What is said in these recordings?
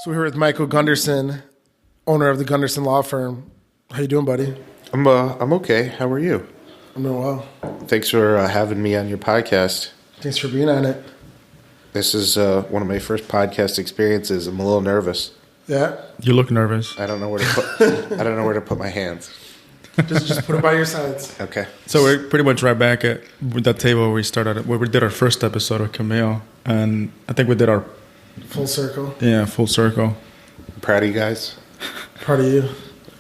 So we're here with Michael Gunderson, owner of the Gunderson Law Firm. How you doing, buddy? I'm okay. How are you? I'm doing well. Thanks for having me on your podcast. Thanks for being on it. This is one of my first podcast experiences. I'm a little nervous. Yeah? You look nervous. I don't know where to put. I don't know where to put my hands. Just put it by your sides. Okay. So we're pretty much right back at that table we started, where we did our first episode of Camille, and I think we did our Full circle. full circle. I'm proud of you guys. Proud of you.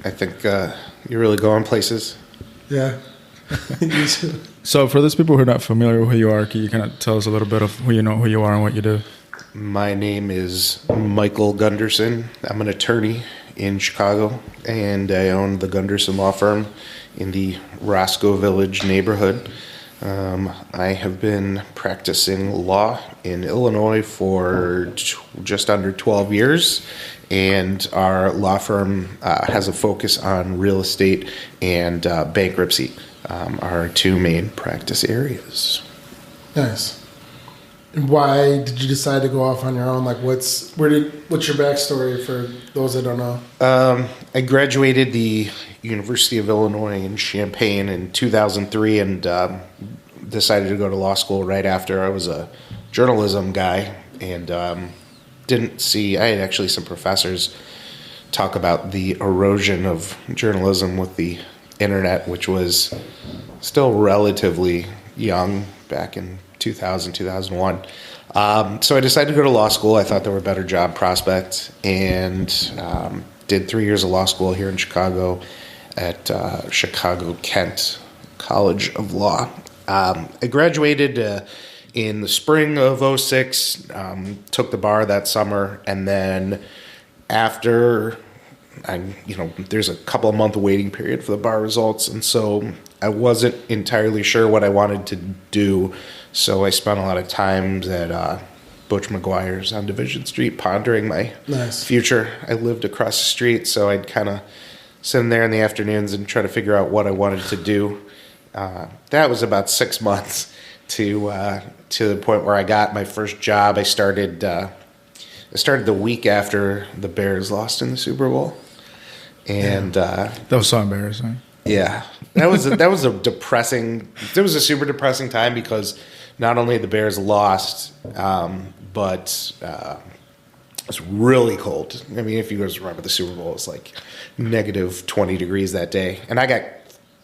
I think you're really going places. Yeah. You too. So for those people who are not familiar with who you are, can you kind of tell us a little bit of who you are, and what you do? My name is Michael Gunderson. I'm an attorney in Chicago, and I own the Gunderson Law Firm in the Roscoe Village neighborhood. I have been practicing law in Illinois for just under 12 years, and our law firm has a focus on real estate and bankruptcy, our two main practice areas. Nice. And why did you decide to go off on your own? Like, what's your backstory for those that don't know? I graduated the University of Illinois in Champaign in 2003 and decided to go to law school right after. I was a journalism guy and didn't see. I had actually some professors talk about the erosion of journalism with the internet, which was still relatively young back in 2000, 2001. So I decided to go to law school. I thought there were better job prospects, and did 3 years of law school here in Chicago at Chicago-Kent College of Law. I graduated in the spring of 2006, took the bar that summer, and then after, there's a couple of month waiting period for the bar results, and so I wasn't entirely sure what I wanted to do, so I spent a lot of times at Butch McGuire's on Division Street pondering my future. I lived across the street, so I'd kind of sit in there in the afternoons and try to figure out what I wanted to do. That was about 6 months to the point where I got my first job. I started the week after the Bears lost in the Super Bowl, and That was so embarrassing. yeah, that was a depressing. It was a super depressing time because not only the Bears lost, but it was really cold. I mean, if you guys remember the Super Bowl, it was like negative 20 degrees that day, and I got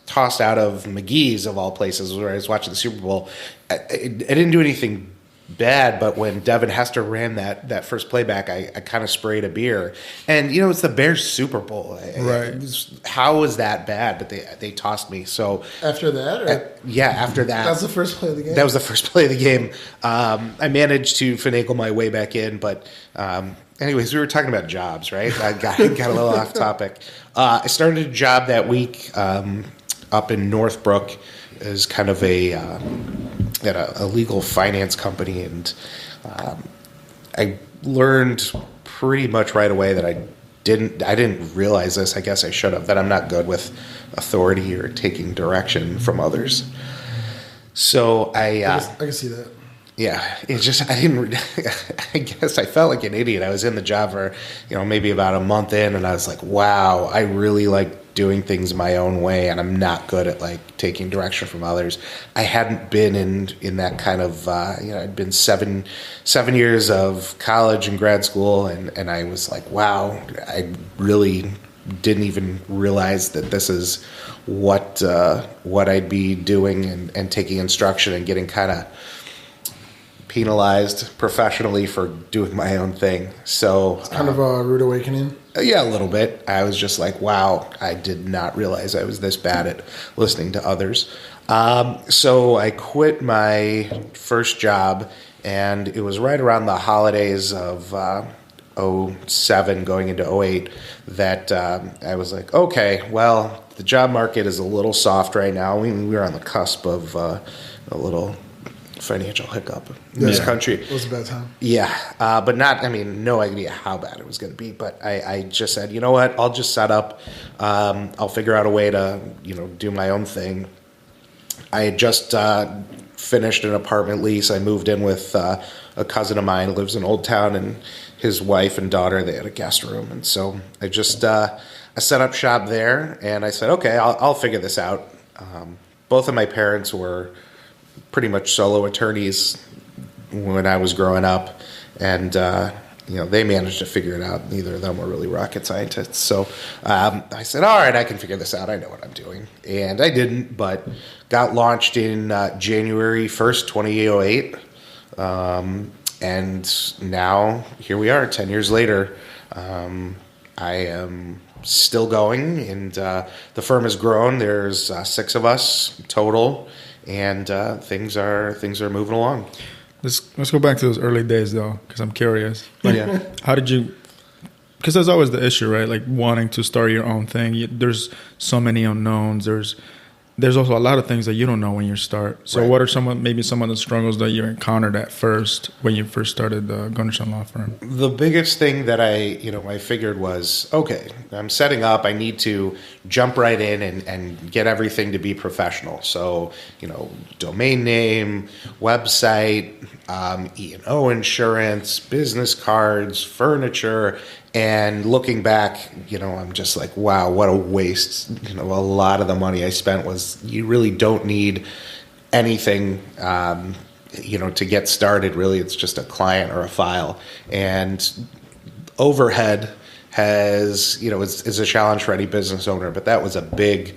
tossed out of McGee's of all places where I was watching the Super Bowl. I didn't do anything bad, but when Devin Hester ran that first playback, I kind of sprayed a beer. And it's the Bears Super Bowl. Right. How was that bad? But they tossed me. So After that? Or? Yeah, after that. That was the first play of the game? That was the first play of the game. I managed to finagle my way back in, but anyways, we were talking about jobs, right? I got a little off topic. I started a job that week up in Northbrook as kind of at a legal finance company, and I learned pretty much right away that I didn't realize this. I guess I should have, that I'm not good with authority or taking direction from others. So I can see that. Yeah, it's just I guess I felt like an idiot. I was in the job for maybe about a month in, and I was like, wow, I really like doing things my own way, and I'm not good at like taking direction from others. I hadn't been in that kind of I'd been seven years of college and grad school, and I was like, wow, I really didn't even realize that this is what I'd be doing and taking instruction and getting kind of penalized professionally for doing my own thing. So it's kind of a rude awakening. Yeah, a little bit. I was just like, wow, I did not realize I was this bad at listening to others. So I quit my first job, and it was right around the holidays of 2007 going into 2008 that I was like, okay, well, the job market is a little soft right now. We're on the cusp of a little financial hiccup in this country. It was a bad time. Yeah, but no idea how bad it was going to be. But I just said, you know what, I'll just set up. I'll figure out a way to, do my own thing. I had just finished an apartment lease. I moved in with a cousin of mine who lives in Old Town, and his wife and daughter, they had a guest room. And so I just I set up shop there, and I said, okay, I'll figure this out. Both of my parents were pretty much solo attorneys when I was growing up, and they managed to figure it out. Neither of them were really rocket scientists. So I said, all right, I can figure this out. I know what I'm doing. And I didn't, but got launched in January 1st, 2008. And now here we are 10 years later. I am still going, and the firm has grown. There's 6 of us total, and things are moving along. Let's go back to those early days, though, because I'm curious. How did you? Because there's always the issue, right? Like wanting to start your own thing. There's so many unknowns. There's also a lot of things that you don't know when you start. So what are some of the struggles that you encountered at first when you first started the Gunderson Law Firm? The biggest thing that I figured was, okay, I'm setting up. I need to jump right in and get everything to be professional. So, domain name, website, E&O insurance, business cards, furniture. And looking back, I'm just like, wow, what a waste. A lot of the money I spent was, you really don't need anything, to get started. Really, it's just a client or a file. And overhead is a challenge for any business owner, but that was a big,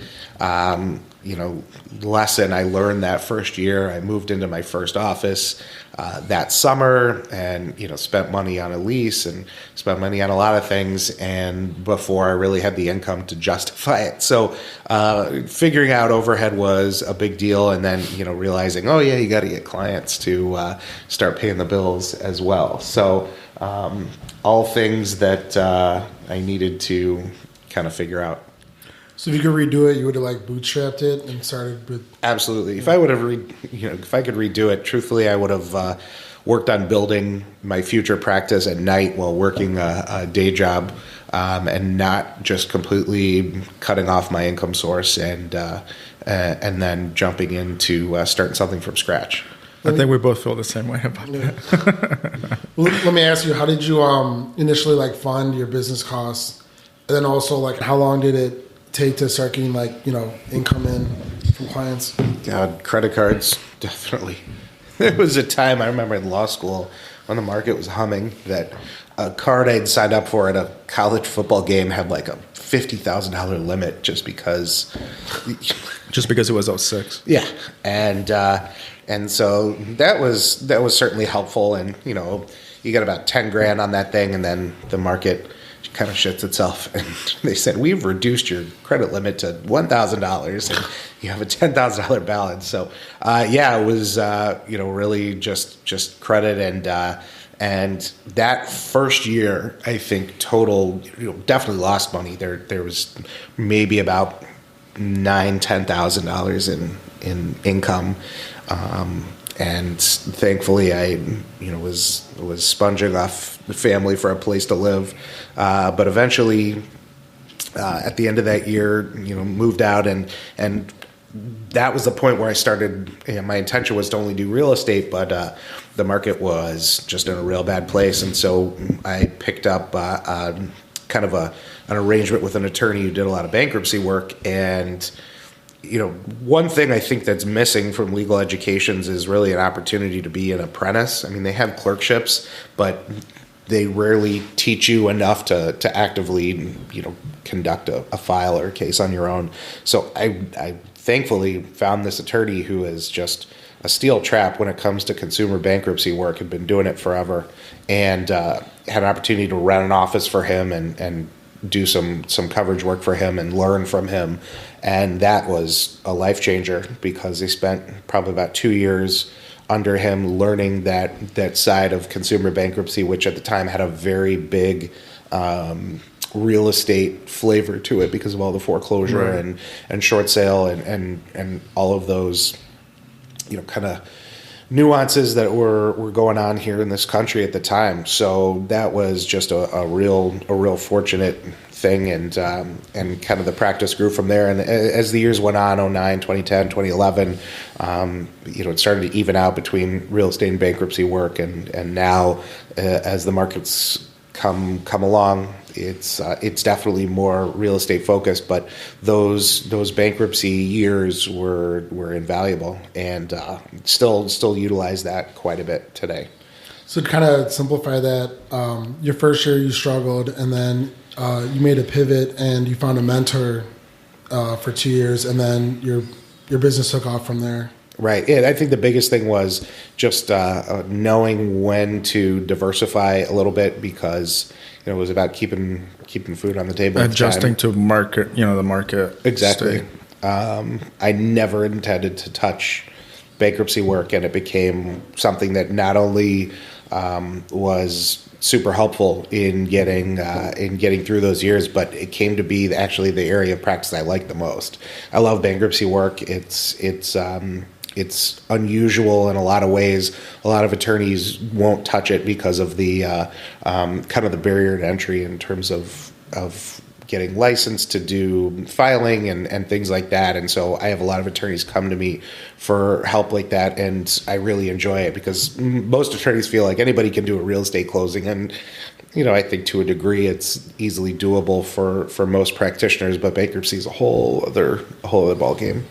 lesson I learned that first year. I moved into my first office that summer, and spent money on a lease and spent money on a lot of things, and before I really had the income to justify it. So figuring out overhead was a big deal, and then realizing, oh yeah, you got to get clients to start paying the bills as well. So all things that I needed to kind of figure out. So if you could redo it, you would have bootstrapped it and started with. Absolutely. If I would have, if I could redo it, truthfully, I would have worked on building my future practice at night while working a day job, and not just completely cutting off my income source and then jumping into starting something from scratch. I think we both feel the same way about that. Well, let me ask you, how did you initially fund your business costs, and then also how long did it take to start getting income in from clients? God, credit cards, definitely. There was a time I remember in law school when the market was humming that a card I'd signed up for at a college football game had a $50,000 limit just because it was 06. Yeah, and so that was certainly helpful, and you get about 10 grand on that thing, and then the market kind of shits itself, and they said, we've reduced your credit limit to $1,000 and you have a $10,000 balance. So it was really just credit, and that first year I think total definitely lost money. There was maybe about $9,000-$10,000 in income, and thankfully I was sponging off the family for a place to live, but eventually at the end of that year moved out, and that was the point where I started. My intention was to only do real estate, but the market was just in a real bad place, and so I picked up kind of an arrangement with an attorney who did a lot of bankruptcy work. And one thing I think that's missing from legal educations is really an opportunity to be an apprentice. I mean, they have clerkships, but they rarely teach you enough to actively, conduct a file or a case on your own. So I thankfully found this attorney who is just a steel trap when it comes to consumer bankruptcy work, had been doing it forever, and had an opportunity to rent an office for him and do some coverage work for him and learn from him. And that was a life changer, because they spent probably about 2 years under him learning that side of consumer bankruptcy, which at the time had a very big real estate flavor to it because of all the foreclosure right. and short sale and all of those kind of nuances that were going on here in this country at the time. So that was just a real fortunate thing, and kind of the practice grew from there. And as the years went on, 2009, 2010, 2011, it started to even out between real estate and bankruptcy work, and now as the market's come along. It's definitely more real estate focused, but those bankruptcy years were invaluable, and still utilize that quite a bit today. So to kind of simplify that, your first year you struggled, and then you made a pivot and you found a mentor for 2 years, and then your business took off from there. Right. Yeah, I think the biggest thing was just knowing when to diversify a little bit, because it was about keeping food on the table. Adjusting to market, the market. Exactly. I never intended to touch bankruptcy work, and it became something that not only was super helpful in getting through those years, but it came to be actually the area of practice I like the most. I love bankruptcy work. It's unusual in a lot of ways. A lot of attorneys won't touch it because of the kind of the barrier to entry in terms of getting licensed to do filing and things like that. And so I have a lot of attorneys come to me for help like that, and I really enjoy it because most attorneys feel like anybody can do a real estate closing, and I think to a degree it's easily doable for most practitioners, but bankruptcy is a whole other ball game.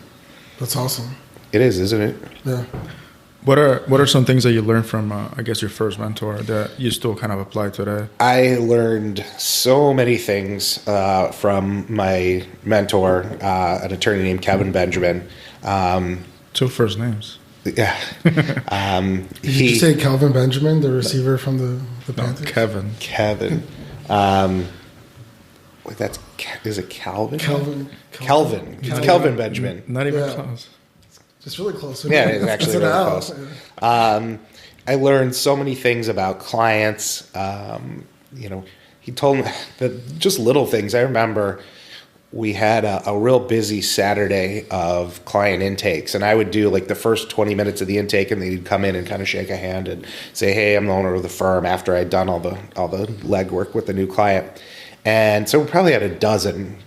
That's awesome. It is, isn't it? Yeah. What are some things that you learned from, I guess, your first mentor that you still kind of apply today? I learned so many things from my mentor, an attorney named Kevin Benjamin. 2 first names. Yeah. Did you say Calvin Benjamin, the receiver from the Panthers? Kevin. Is it Calvin? Calvin. It's Kelvin Benjamin. Not even close. It's really close. Yeah, it's actually really close. I learned so many things about clients. He told me that just little things. I remember we had a real busy Saturday of client intakes, and I would do like the first 20 minutes of the intake, and they'd come in and kind of shake a hand and say, "Hey, I'm the owner of the firm," after I'd done all the legwork with the new client. And so we probably had a dozen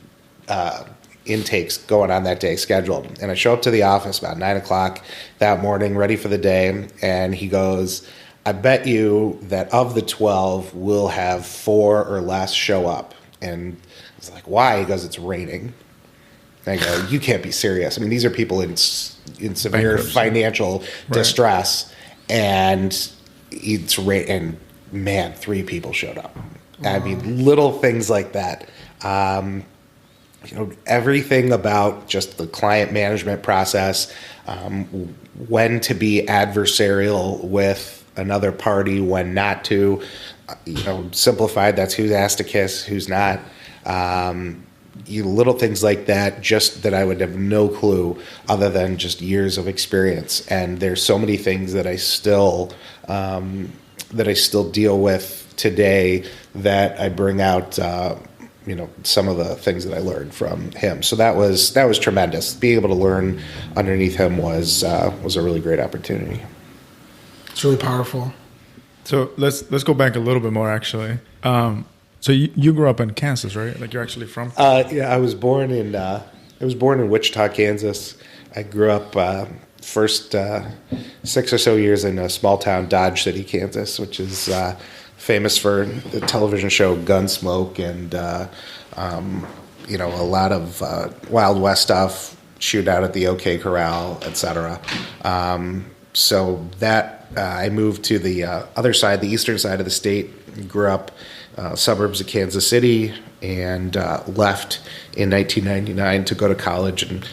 intakes going on that day scheduled. And I show up to the office about 9:00 that morning, ready for the day. And he goes, "I bet you that of the 12, we'll have 4 or less show up." And I was like, "Why?" He goes, "It's raining." And I go, "You can't be serious. I mean, these are people in severe financial distress, and it's rain. And man, 3 people showed up. I mean, little things like that. Everything about just the client management process, when to be adversarial with another party, when not to, simplified, that's who's asked to kiss, who's not. Little things like that, just that I would have no clue other than just years of experience. And there's so many things that I still deal with today that I bring out, some of the things that I learned from him. So that was tremendous. Being able to learn underneath him was a really great opportunity. It's really powerful. So let's go back a little bit more, actually. So you grew up in Kansas, right? Like you're actually from? Yeah, I was born in Wichita, Kansas. I grew up first 6 or so years in a small town, Dodge City, Kansas, which is famous for the television show Gunsmoke and a lot of Wild West stuff, shootout at the OK Corral, etc. So that I moved to the other side, the eastern side of the state. Grew up suburbs of Kansas City, and left in 1999 to go to college, and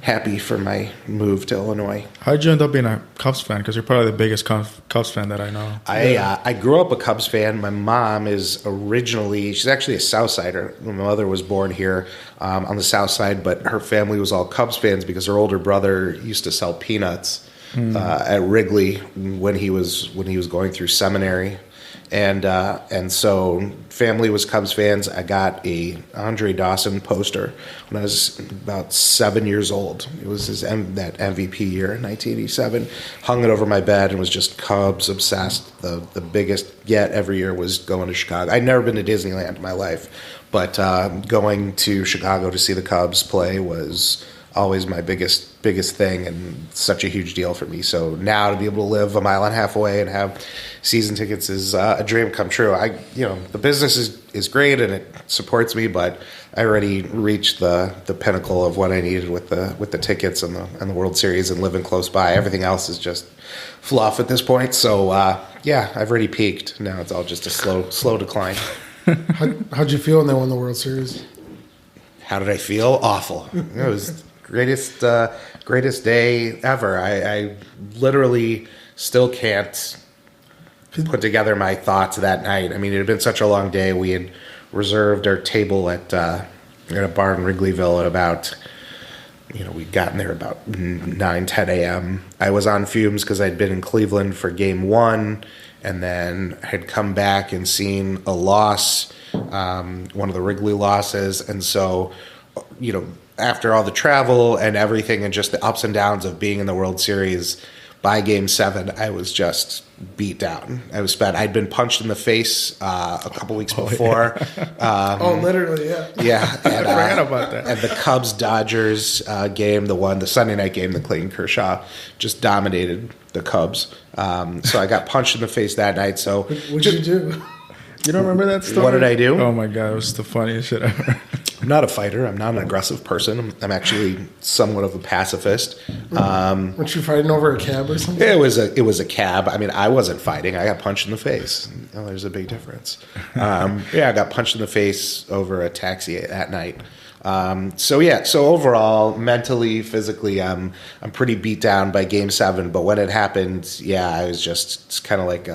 happy for my move to Illinois. How did you end up being a Cubs fan? Because you're probably the biggest Cubs fan that I know. I grew up a Cubs fan. My mom is she's actually a South Sider. My mother was born here on the South Side, but her family was all Cubs fans because her older brother used to sell peanuts at Wrigley when he was going through seminary. And so family was Cubs fans. I got a Andre Dawson poster when I was about 7 years old. It was that MVP year in 1987. Hung it over my bed and was just Cubs obsessed. The biggest yet every year was going to Chicago. I'd never been to Disneyland in my life, but going to Chicago to see the Cubs play was always my biggest biggest thing and such a huge deal for me. So now to be able to live a mile and a half away and have season tickets is a dream come true. The business is great and it supports me, but I already reached the pinnacle of what I needed with the tickets and the World Series and living close by. Everything else is just fluff at this point. So I've already peaked. Now it's all just a slow decline. How'd you feel when they won the World Series? How did I feel? Awful. It was greatest day ever. I literally still can't put together my thoughts that night. I mean, it had been such a long day. We had reserved our table at a bar in Wrigleyville at about, we'd gotten there about 9, 10 a.m. I was on fumes because I'd been in Cleveland for game 1 and then had come back and seen a loss, one of the Wrigley losses. And so, after all the travel and everything and just the ups and downs of being in the World Series, by game 7, I was just beat down. I'd been punched in the face a couple weeks before. Literally, yeah. Yeah. And, I forgot about that. And the Cubs-Dodgers game, the Sunday night game, the Clayton Kershaw just dominated the Cubs. So I got punched in the face that night. So What'd you do? You don't remember that story? What did I do? Oh my God, it was the funniest shit ever. I'm not a fighter. I'm not an aggressive person. I'm actually somewhat of a pacifist. Weren't you fighting over a cab or something? It was a cab. I mean, I wasn't fighting. I got punched in the face. There's a big difference. I got punched in the face over a taxi that night. So overall, mentally, physically, I'm pretty beat down by game 7. But when it happened, I was just kind of like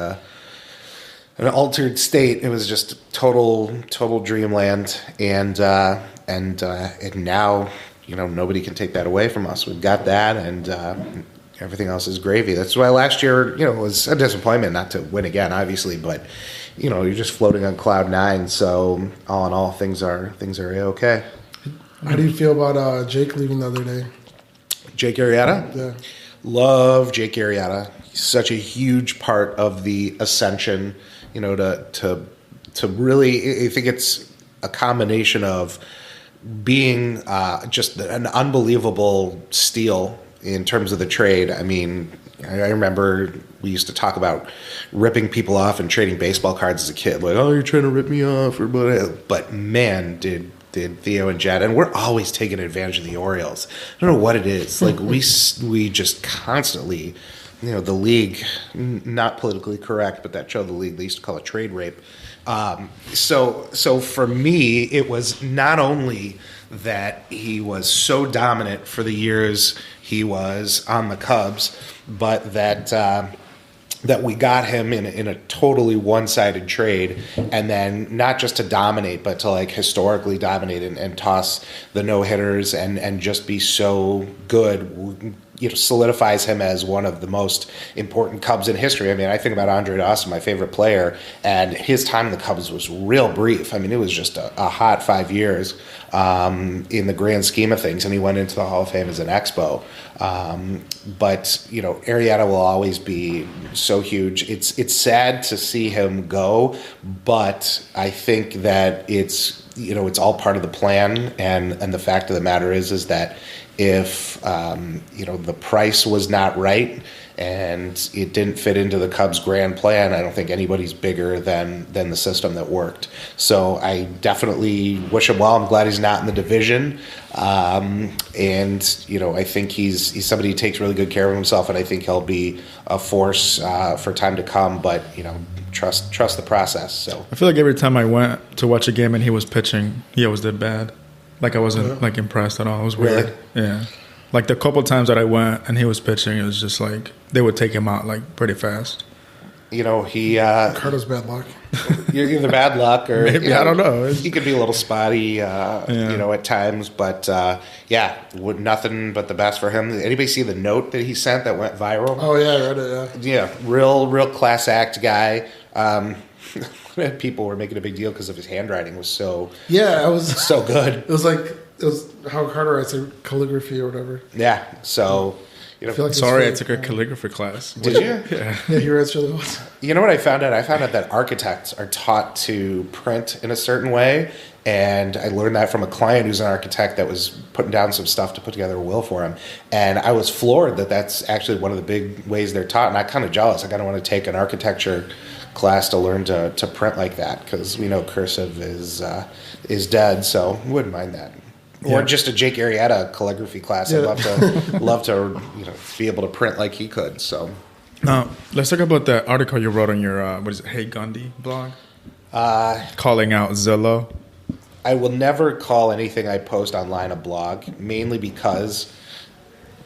an altered state. It was just total dreamland, and now nobody can take that away from us. We've got that, and everything else is gravy. That's why last year was a disappointment not to win again, obviously, but you're just floating on cloud 9. So all in all, things are okay. How do you feel about Jake leaving the other day? Jake Arrieta? Yeah. Love Jake Arrieta. He's such a huge part of the ascension. To really, I think it's a combination of being just an unbelievable steal in terms of the trade. I mean, I remember we used to talk about ripping people off and trading baseball cards as a kid. Like, oh, you're trying to rip me off, or whatever. But man, did Theo and Jed, and we're always taking advantage of the Orioles. I don't know what it is. Like we just constantly. The league, not politically correct, but that show, The League, they used to call it trade rape. So for me, it was not only that he was so dominant for the years he was on the Cubs, but that we got him in a totally one-sided trade, and then not just to dominate, but to like historically dominate and toss the no-hitters and just be so good. Solidifies him as one of the most important Cubs in history. I mean, I think about Andre Dawson, my favorite player, and his time in the Cubs was real brief. I mean, it was just a hot 5 years in the grand scheme of things, and he went into the Hall of Fame as an Expo. But Arrieta will always be so huge. It's sad to see him go, but I think that it's all part of the plan, and the fact of the matter is that if the price was not right and it didn't fit into the Cubs' grand plan, I don't think anybody's bigger than the system that worked. So I definitely wish him well. I'm glad he's not in the division, and I think he's somebody who takes really good care of himself, and I think he'll be a force for time to come. But trust the process. So I feel like every time I went to watch a game and he was pitching, he always did bad. Like I wasn't like impressed at all. It was weird. Really? Yeah. Like the couple times that I went and he was pitching, it was just like they would take him out like pretty fast. He Carter's bad luck. You're either bad luck or maybe I don't know. He could be a little spotty, at times. But nothing but the best for him. Anybody see the note that he sent that went viral? Oh yeah, I read it. Yeah. Yeah, real class act guy. People were making a big deal because of his handwriting was so so good. It was how Carter writes, calligraphy or whatever. Yeah, so I feel like Sorry, I it's took a calligraphy class. Did you? Yeah. Yeah, he writes really well. You know what I found out? I found out that architects are taught to print in a certain way, and I learned that from a client who's an architect that was putting down some stuff to put together a will for him, and I was floored that that's actually one of the big ways they're taught, and I'm kind of jealous. I kind of want to take an architecture class to learn to print like that, because we know cursive is dead, so I wouldn't mind that. Or Yeah. just a Jake Arrieta calligraphy class. I'd love to be able to print like he could. So Now, let's talk about that article you wrote on your, what is it, Hey Gundy blog? Calling out Zillow. I will never call anything I post online a blog, mainly because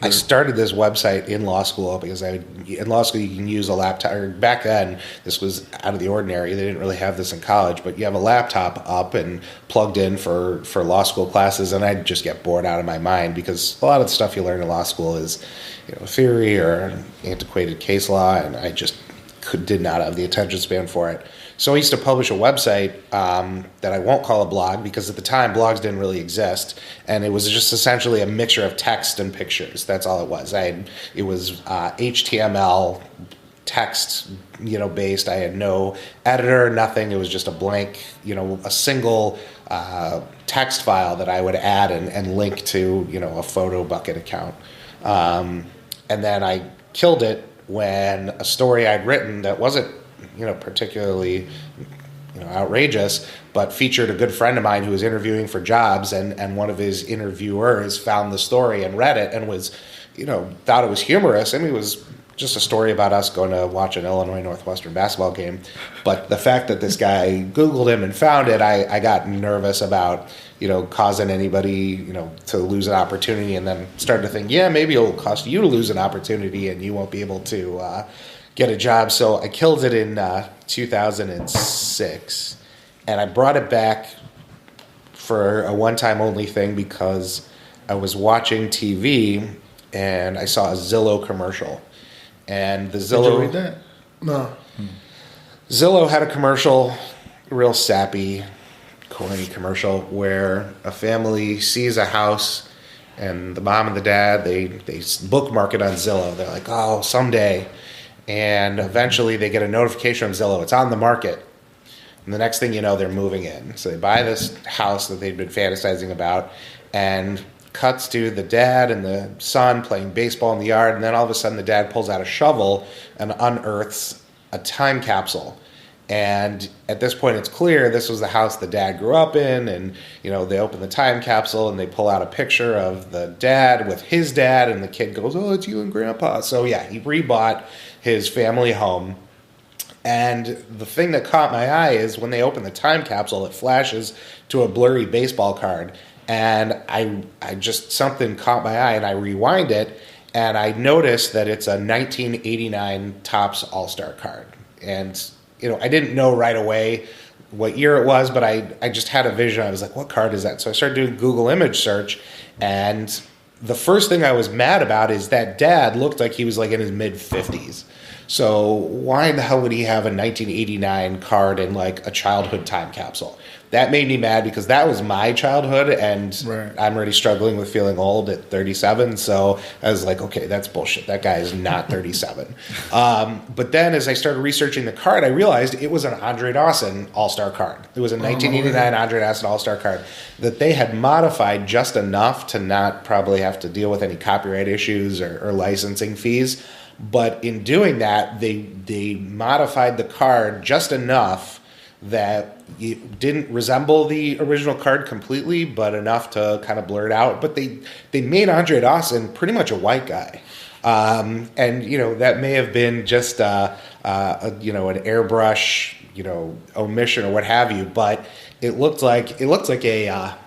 I started this website in law school because in law school you can use a laptop. Or back then, this was out of the ordinary. They didn't really have this in college, but you have a laptop up and plugged in for law school classes, and I'd just get bored out of my mind because a lot of the stuff you learn in law school is, theory or antiquated case law, and I just did not have the attention span for it. So I used to publish a website that I won't call a blog because at the time blogs didn't really exist, and it was just essentially a mixture of text and pictures. That's all it was. It was HTML text, based. I had no editor, nothing. It was just a blank, a single text file that I would add and link to, a photo bucket account. And then I killed it when a story I'd written that wasn't particularly outrageous, but featured a good friend of mine who was interviewing for jobs, and one of his interviewers found the story and read it and was, thought it was humorous. I mean, it was just a story about us going to watch an Illinois Northwestern basketball game. But the fact that this guy Googled him and found it, I got nervous about, causing anybody, to lose an opportunity, and then started to think, yeah, maybe it'll cost you to lose an opportunity and you won't be able to get a job. So I killed it in 2006, and I brought it back for a one-time only thing because I was watching TV and I saw a Zillow commercial. And the Zillow... Did you read that? No. Zillow had a commercial, real sappy, corny commercial, where a family sees a house and the mom and the dad, they bookmark it on Zillow. They're like, oh, someday. And eventually they get a notification from Zillow. It's on the market. And the next thing you know, they're moving in. So they buy this house that they'd been fantasizing about, and cuts to the dad and the son playing baseball in the yard. And then all of a sudden the dad pulls out a shovel and unearths a time capsule. And at this point, it's clear this was the house the dad grew up in. And, they open the time capsule and they pull out a picture of the dad with his dad. And the kid goes, oh, it's you and grandpa. So, yeah, he rebought his family home. And the thing that caught my eye is when they open the time capsule, it flashes to a blurry baseball card. And I just, something caught my eye, and I rewind it. And I noticed that it's a 1989 Topps All-Star card. And I didn't know right away what year it was, but I just had a vision. I was like, what card is that? So I started doing Google image search, and the first thing I was mad about is that dad looked like he was like in his mid-50s. So why in the hell would he have a 1989 card in like a childhood time capsule? That made me mad because that was my childhood, and right. I'm already struggling with feeling old at 37. So I was like, okay, that's bullshit. That guy is not 37. But then as I started researching the card, I realized it was an Andre Dawson All-Star card. It was a 1989 Andre Dawson All-Star card that they had modified just enough to not probably have to deal with any copyright issues or licensing fees. But in doing that, they modified the card just enough that it didn't resemble the original card completely, but enough to kind of blur it out. But they made Andre Dawson pretty much a white guy. And, that may have been just, an airbrush, omission or what have you. But it looked like a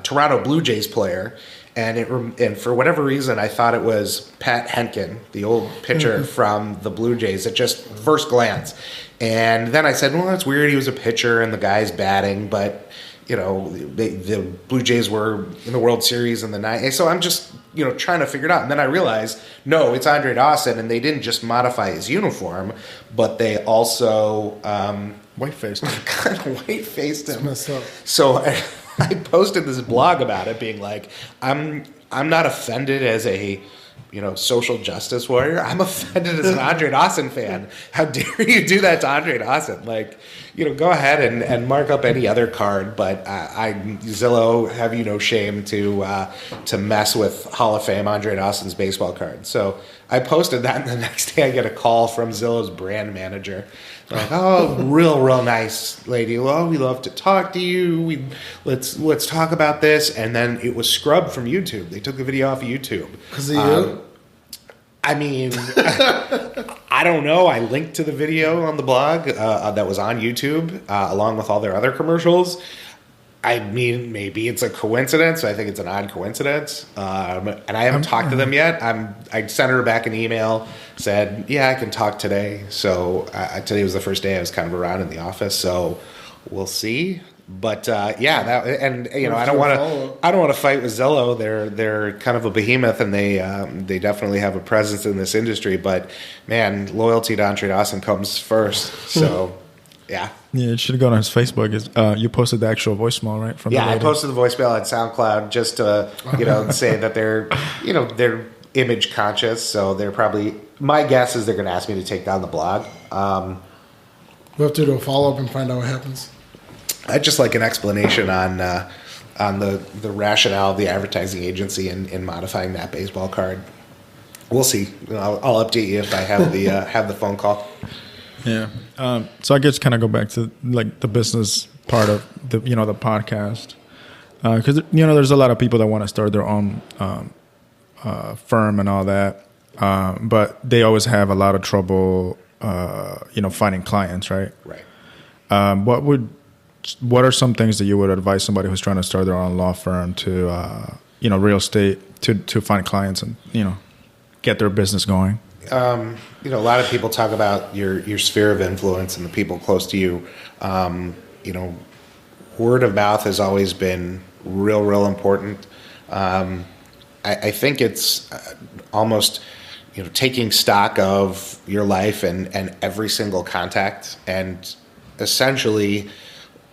Toronto Blue Jays player. And for whatever reason, I thought it was Pat Henkin, the old pitcher from the Blue Jays, at just first glance. And then I said, well, that's weird. He was a pitcher and the guy's batting, but the Blue Jays were in the World Series in the 90s. So I'm just trying to figure it out. And then I realized, no, it's Andre Dawson, and they didn't just modify his uniform, but they also white-faced him. kind of white-faced him. Messed up. So I posted this blog about it, being like, I'm not offended as a social justice warrior. I'm offended as an Andre Dawson fan. How dare you do that to Andre Dawson? Like, go ahead and mark up any other card, but Zillow have no shame to mess with Hall of Fame Andre Dawson's baseball card. So I posted that, and the next day I get a call from Zillow's brand manager. They're like, "Oh, real nice lady. Well, we love to talk to you. Let's talk about this." And then it was scrubbed from YouTube. They took the video off of YouTube. Because of you? I mean, I don't know. I linked to the video on the blog that was on YouTube, along with all their other commercials. I mean, maybe it's a coincidence. I think it's an odd coincidence. And I haven't talked to them yet. I sent her back an email, said, yeah, I can talk today. So today was the first day I was kind of around in the office. So we'll see. But I don't want to fight with Zillow. They're kind of a behemoth, and they definitely have a presence in this industry. But man, loyalty to Andre Dawson comes first. So yeah. Yeah, it should have gone on his Facebook. You posted the actual voicemail, right? I posted the voicemail on SoundCloud just to say that they're image conscious. So they're probably, my guess is they're going to ask me to take down the blog. We'll have to do a follow up and find out what happens. I'd just like an explanation on the rationale of the advertising agency in modifying that baseball card. We'll see. I'll update you if I have the phone call. Yeah. So I guess kind of go back to like the business part of the podcast, because there's a lot of people that want to start their own firm and all that, but they always have a lot of trouble finding clients, right? Right. What are some things that you would advise somebody who's trying to start their own law firm to real estate to find clients and get their business going? A lot of people talk about your sphere of influence and the people close to you. Word of mouth has always been real important. I think it's almost, taking stock of your life and every single contact, and essentially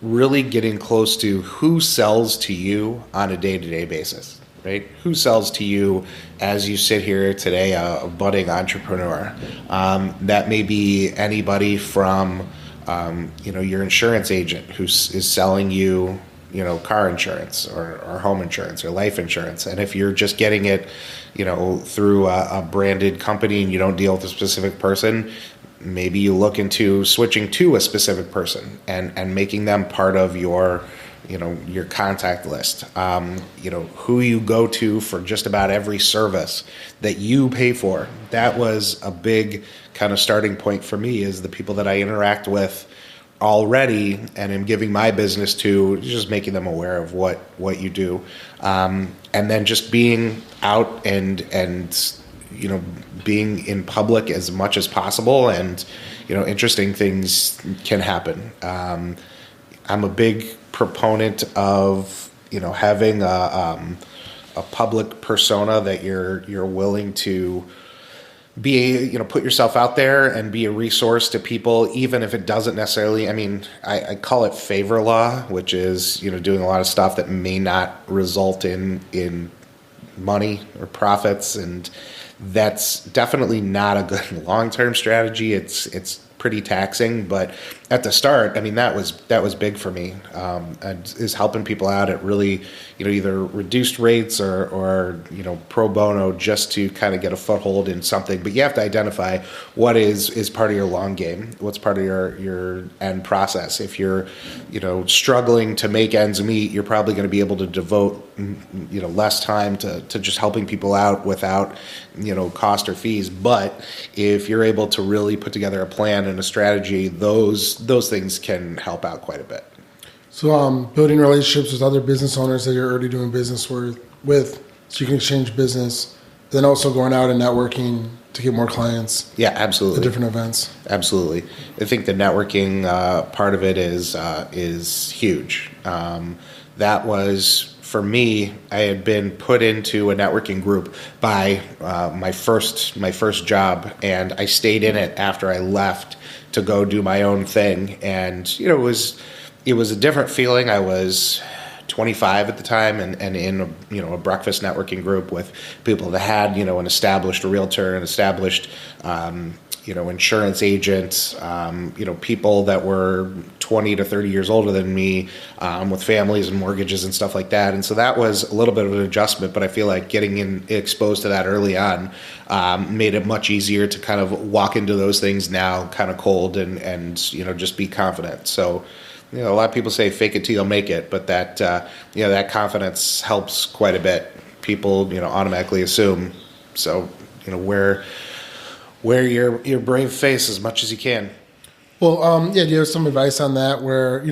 really getting close to who sells to you on a day-to-day basis. Right? Who sells to you as you sit here today, a budding entrepreneur? That may be anybody from, your insurance agent who is selling you, car insurance or home insurance or life insurance. And if you're just getting it, through a branded company and you don't deal with a specific person, maybe you look into switching to a specific person and making them part of your contact list, who you go to for just about every service that you pay for. That was a big kind of starting point for me, is the people that I interact with already and am giving my business to, just making them aware of what you do. And then just being out and being in public as much as possible, and, interesting things can happen. I'm a big proponent of having a public persona that you're willing to be, put yourself out there and be a resource to people, even if it doesn't necessarily, I call it favor law, which is doing a lot of stuff that may not result in money or profits, and that's definitely not a good long-term strategy. It's pretty taxing, but at the start, that was big for me, and is helping people out at really, either reduced rates or pro bono, just to kind of get a foothold in something. But you have to identify what is part of your long game, what's part of your end process. If you're, struggling to make ends meet, you're probably going to be able to devote, less time to just helping people out without, cost or fees. But if you're able to really put together a plan and a strategy, those things can help out quite a bit. So building relationships with other business owners that you're already doing business with, so you can exchange business, then also going out and networking to get more clients. Yeah, absolutely. At different events. Absolutely. I think the networking part of it is huge. That was, for me, I had been put into a networking group by my first job, and I stayed in it after I left to go do my own thing. And it was a different feeling. I was 25 at the time, and in a breakfast networking group with people that had an established realtor, an established insurance agents, people that were 20 to 30 years older than me, with families and mortgages and stuff like that. And so that was a little bit of an adjustment, but I feel like getting exposed to that early on made it much easier to kind of walk into those things now kind of cold and just be confident. So, a lot of people say fake it till you'll make it, but that, that confidence helps quite a bit. People, automatically assume. So, wear your brave face as much as you can. Well, do you have some advice on that where,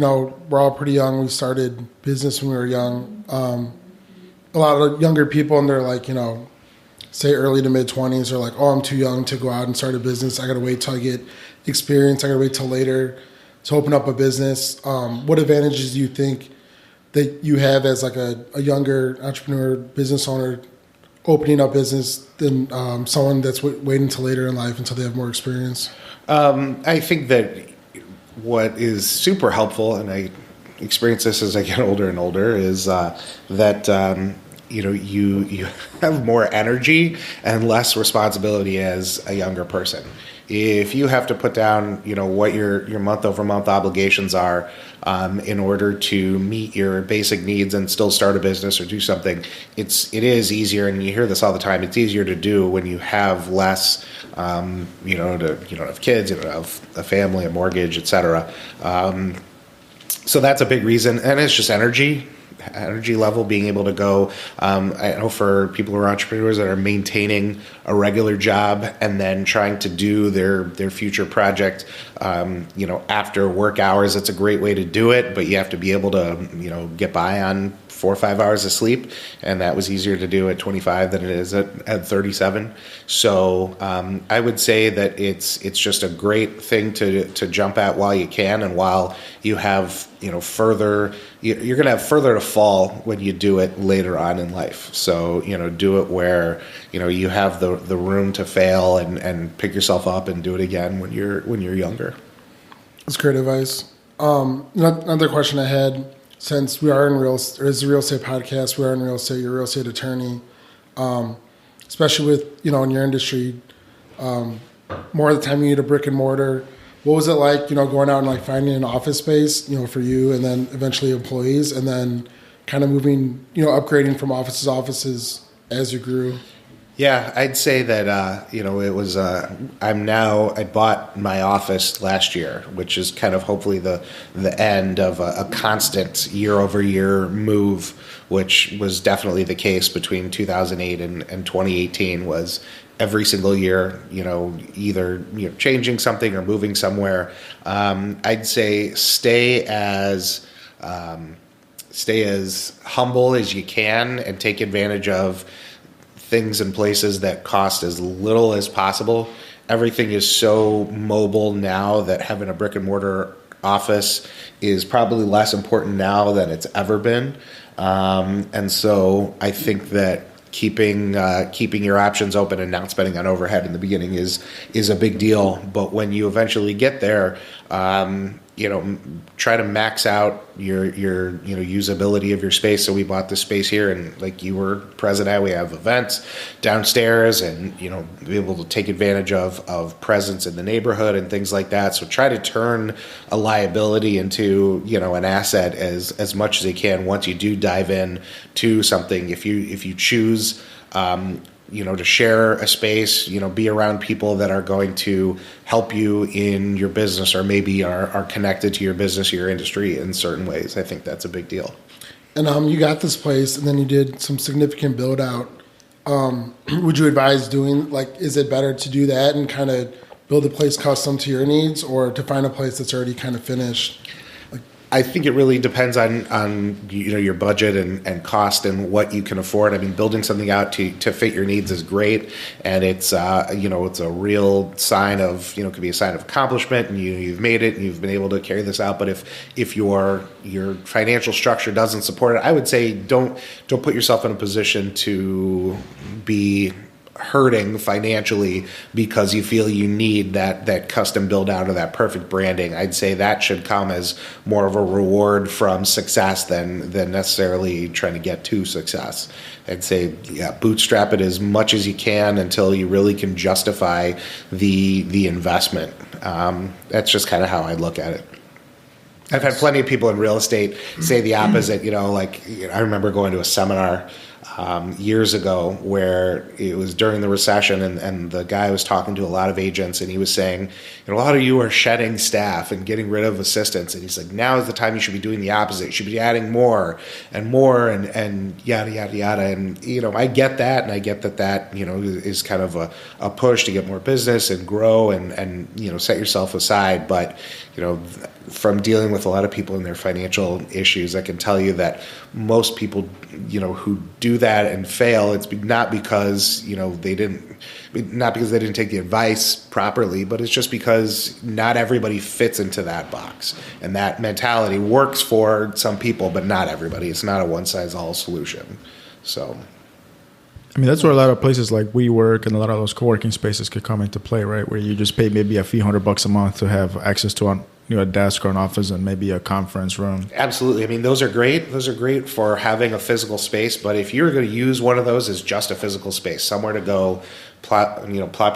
we're all pretty young. We started business when we were young. A lot of younger people, and they're like, say early to mid-20s are like, oh, I'm too young to go out and start a business. I got to wait till I get experience. I got to wait till later to open up a business. What advantages do you think that you have as like a younger entrepreneur, business owner, opening up business than someone that's waiting until later in life until they have more experience? I think that what is super helpful, and I experience this as I get older and older, is that you have more energy and less responsibility as a younger person. If you have to put down, what your month-over-month obligations are in order to meet your basic needs and still start a business or do something, it is easier, and you hear this all the time. It's easier to do when you have less, you don't have kids, you don't have a family, a mortgage, etc. So that's a big reason, and it's just energy level, being able to go. I know for people who are entrepreneurs that are maintaining a regular job and then trying to do their future project, after work hours, it's a great way to do it, but you have to be able to, get by on 4 or 5 hours of sleep, and that was easier to do at 25 than it is at 37. So I would say that it's just a great thing to jump at while you can, and while you have further, you're going to have further to fall when you do it later on in life. So do it where you have the room to fail and pick yourself up and do it again when you're younger. That's great advice. Another question I had. Since we are in it's a real estate podcast, we are in real estate, you're a real estate attorney, especially with, in your industry, more of the time you need a brick and mortar. What was it like, going out and like finding an office space, for you, and then eventually employees, and then kind of moving, upgrading from offices as you grew? Yeah, I'd say that, it was, I bought my office last year, which is kind of hopefully the end of a constant year-over-year move, which was definitely the case between 2008 and 2018, was every single year, either changing something or moving somewhere. I'd say stay as humble as you can and take advantage of things and places that cost as little as possible. Everything is so mobile now that having a brick and mortar office is probably less important now than it's ever been. And so I think that keeping your options open and not spending on overhead in the beginning is a big deal. But when you eventually get there, try to max out your usability of your space. So we bought this space here, and like you were present at, we have events downstairs, and be able to take advantage of presence in the neighborhood and things like that. So try to turn a liability into an asset as much as you can once you do dive in to something. If you choose to share a space, be around people that are going to help you in your business, or maybe are connected to your business or your industry in certain ways. I think that's a big deal. And you got this place, and then you did some significant build out. Would you advise doing, is it better to do that and kind of build a place custom to your needs, or to find a place that's already kind of finished? I think it really depends on your budget and cost and what you can afford. I mean, building something out to fit your needs is great, and it's it's a real sign of could be a sign of accomplishment, and you've made it and you've been able to carry this out. But if your financial structure doesn't support it, I would say don't put yourself in a position to be hurting financially because you feel you need that custom build out of that perfect branding, I'd say that should come as more of a reward from success than necessarily trying to get to success. I'd say, bootstrap it as much as you can until you really can justify the investment. That's just kind of how I look at it. I've had plenty of people in real estate say the opposite. I remember going to a seminar years ago where it was during the recession, and the guy was talking to a lot of agents, and he was saying, a lot of you are shedding staff and getting rid of assistants, and he's like, now is the time you should be doing the opposite. You should be adding more and more and yada yada yada. And I get that, and I get that is kind of a push to get more business and grow and set yourself aside. But from dealing with a lot of people in their financial issues, I can tell you that most people, who do that and fail, it's not because, they didn't take the advice properly, but it's just because not everybody fits into that box. And that mentality works for some people, but not everybody. It's not a one-size-all solution. So, I mean, that's where a lot of places like WeWork and a lot of those co-working spaces could come into play, right? Where you just pay maybe a few $100 a month to have access to a desk or an office and maybe a conference room. Absolutely. I mean, those are great. Those are great for having a physical space. But if you're going to use one of those as just a physical space, somewhere to go, plop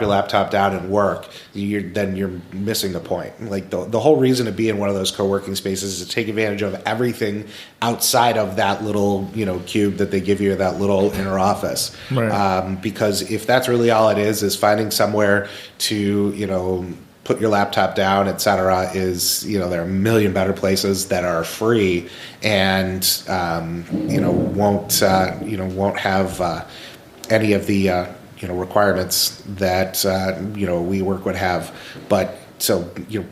your laptop down and work, then you're missing the point. Like the whole reason to be in one of those co-working spaces is to take advantage of everything outside of that little cube that they give you, that little inner office. Right. Because if that's really all it is finding somewhere to put your laptop down, et cetera, is, there are a million better places that are free and, won't have any of the, requirements that, WeWork would have. But so,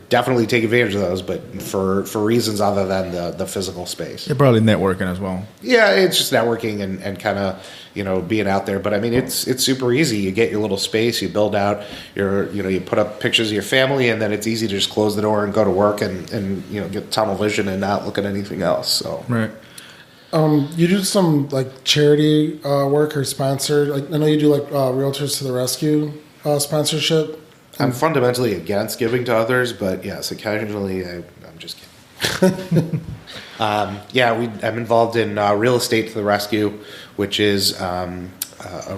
definitely take advantage of those, but for reasons other than the physical space. You're probably networking as well. Yeah, it's just networking and kind of, being out there. But I mean, it's super easy. You get your little space, you build out you put up pictures of your family, and then it's easy to just close the door and go to work and get tunnel vision and not look at anything else. So right. You do some like charity work or sponsored. Like I know you do like Realtors to the Rescue sponsorship. I'm fundamentally against giving to others, but yes, occasionally I'm just kidding. I'm involved in Real Estate to the Rescue, which is a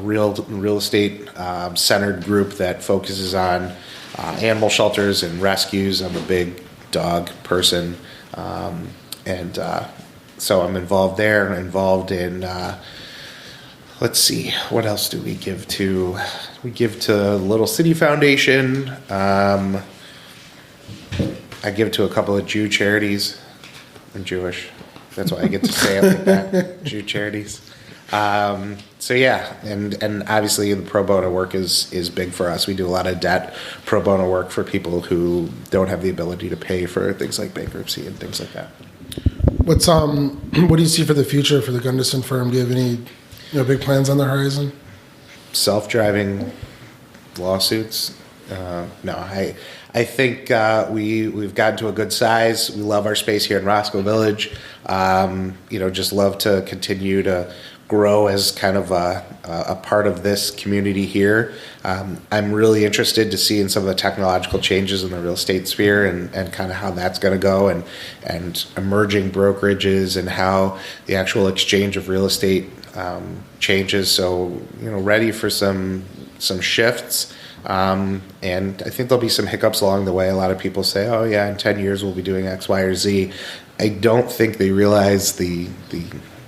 real estate centered group that focuses on animal shelters and rescues. I'm a big dog person, so I'm involved there. I'm involved in. Let's see, what else do we give to? We give to Little City Foundation. I give to a couple of Jew charities. I'm Jewish. That's why I get to say it like that, Jew charities. So yeah, and obviously the pro bono work is big for us. We do a lot of debt pro bono work for people who don't have the ability to pay for things like bankruptcy and things like that. What do you see for the future for the Gunderson firm? Do you have any big plans on the horizon? Self-driving lawsuits? No, I think we've gotten to a good size. We love our space here in Roscoe Village. Just love to continue to grow as kind of a part of this community here. I'm really interested to see in some of the technological changes in the real estate sphere and kind of how that's going to go and emerging brokerages and how the actual exchange of real estate changes. So, ready for some shifts. And I think there'll be some hiccups along the way. A lot of people say, oh yeah, in 10 years we'll be doing X, Y, or Z. I don't think they realize the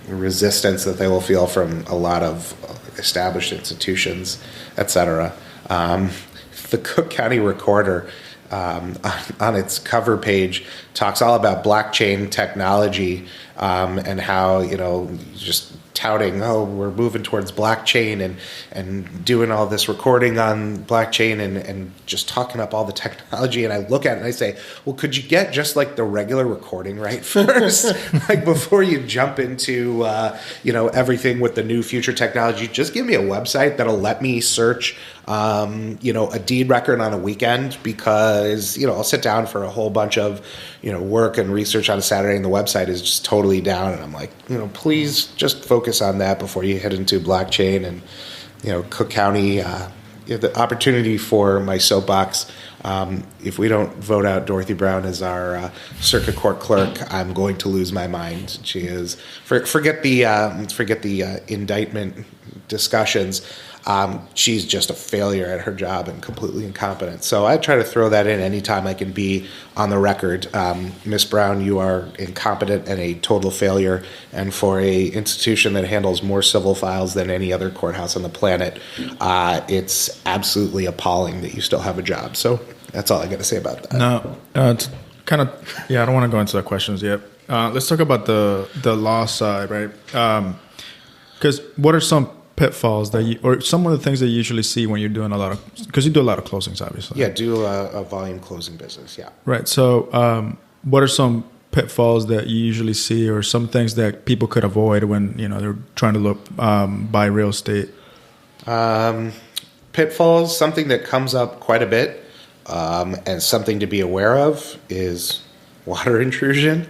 resistance that they will feel from a lot of established institutions, et cetera. The Cook County Recorder on its cover page talks all about blockchain technology and how, just touting, oh, we're moving towards blockchain and doing all this recording on blockchain and just talking up all the technology. And I look at it and I say, well, could you get just like the regular recording right first? Like before you jump into, everything with the new future technology, just give me a website that'll let me search, a deed record on a weekend because, I'll sit down for a whole bunch of, work and research on a Saturday and the website is just totally down. And I'm like, please just focus on that before you head into blockchain and Cook County, the opportunity for my soapbox. If we don't vote out Dorothy Brown as our circuit court clerk, I'm going to lose my mind. She is forget the indictment discussions. She's just a failure at her job and completely incompetent. So I try to throw that in anytime I can be on the record. Miss Brown, you are incompetent and a total failure. And for a institution that handles more civil files than any other courthouse on the planet, it's absolutely appalling that you still have a job. So that's all I got to say about that. No, it's kind of, I don't want to go into the questions yet. Let's talk about the law side, right? Because what are some pitfalls or some of the things that you usually see when you're doing because you do a lot of closings, obviously. Yeah, do a volume closing business, yeah. Right. So what are some pitfalls that you usually see or some things that people could avoid when, they're trying to buy real estate? Pitfalls, something that comes up quite a bit and something to be aware of is water intrusion.